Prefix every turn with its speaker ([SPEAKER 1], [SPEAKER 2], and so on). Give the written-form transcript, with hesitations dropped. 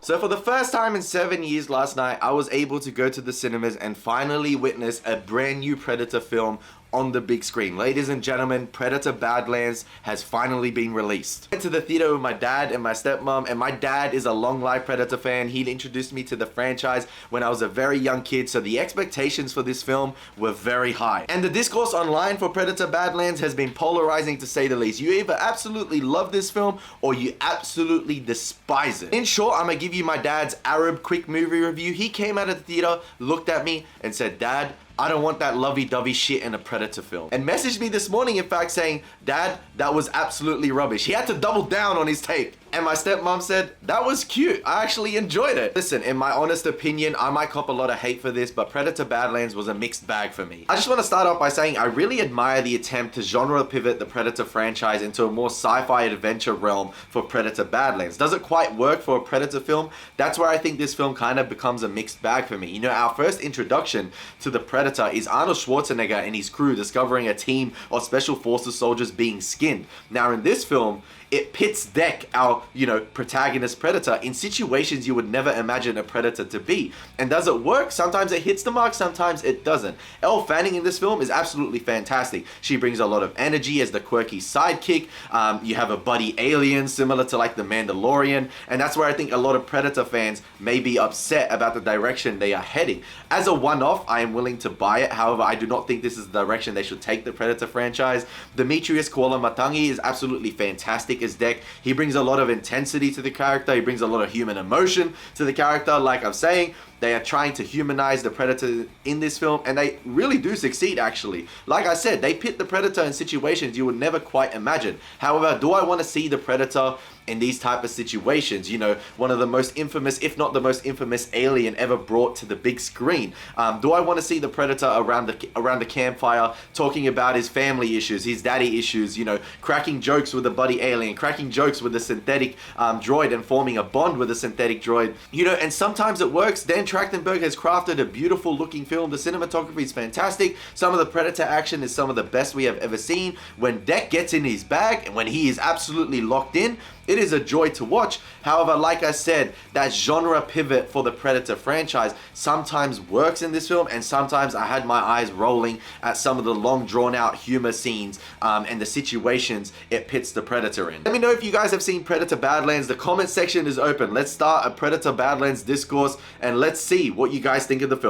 [SPEAKER 1] So for the first time in 7 years last night, I was able to go to the cinemas and finally witness a brand new Predator film on the big screen. Ladies and gentlemen, Predator Badlands has finally been released. I went to the theater with my dad and my stepmom, and my dad is a long life Predator fan. He introduced me to the franchise when I was a very young kid, so the expectations for this film were very high. And the discourse online for Predator Badlands has been polarizing to say the least. You either absolutely love this film or you absolutely despise it. In short, I'm gonna give you my dad's Arab quick movie review. He came out of the theater, looked at me and said, "Dad, I don't want that lovey-dovey shit in a Predator film." And messaged me this morning, in fact, saying, "Dad, that was absolutely rubbish." He had to double down on his take. And my stepmom said, "That was cute. I actually enjoyed it." Listen, in my honest opinion, I might cop a lot of hate for this, but Predator Badlands was a mixed bag for me. I just want to start off by saying I really admire the attempt to genre pivot the Predator franchise into a more sci-fi adventure realm for Predator Badlands. Does it quite work for a Predator film? That's where I think this film kind of becomes a mixed bag for me. You know, our first introduction to the Predator is Arnold Schwarzenegger and his crew discovering a team of special forces soldiers being skinned. Now in this film, it pits Deck, our, protagonist Predator, in situations you would never imagine a Predator to be. And does it work? Sometimes it hits the mark, sometimes it doesn't. Elle Fanning in this film is absolutely fantastic. She brings a lot of energy as the quirky sidekick. You have a buddy alien similar to like the Mandalorian, and that's where I think a lot of Predator fans may be upset about the direction they are heading. As a one-off, I am willing to buy it. However, I do not think this is the direction they should take the Predator franchise. Demetrius Kuala-Matangi is absolutely fantastic as Deck. He brings a lot of intensity to the character. He brings a lot of human emotion to the character. Like I'm saying, they are trying to humanize the Predator in this film, and they really do succeed, actually. Like I said, they pit the Predator in situations you would never quite imagine. However, do I want to see the Predator in these type of situations? You know, one of the most infamous, if not the most infamous alien ever brought to the big screen. Do I want to see the Predator around the campfire talking about his family issues, his daddy issues, cracking jokes with the buddy alien, cracking jokes with the synthetic droid and forming a bond with a synthetic droid? And sometimes it works. Dan Trachtenberg has crafted a beautiful looking film. The cinematography is fantastic. Some of the Predator action is some of the best we have ever seen. When Deck gets in his bag and when he is absolutely locked in, it is a joy to watch. However, like I said, that genre pivot for the Predator franchise sometimes works in this film, and sometimes I had my eyes rolling at some of the long drawn out humor scenes and the situations it pits the Predator in. Let me know if you guys have seen Predator Badlands. The comment section is open. Let's start a Predator Badlands discourse and let's see what you guys think of the film.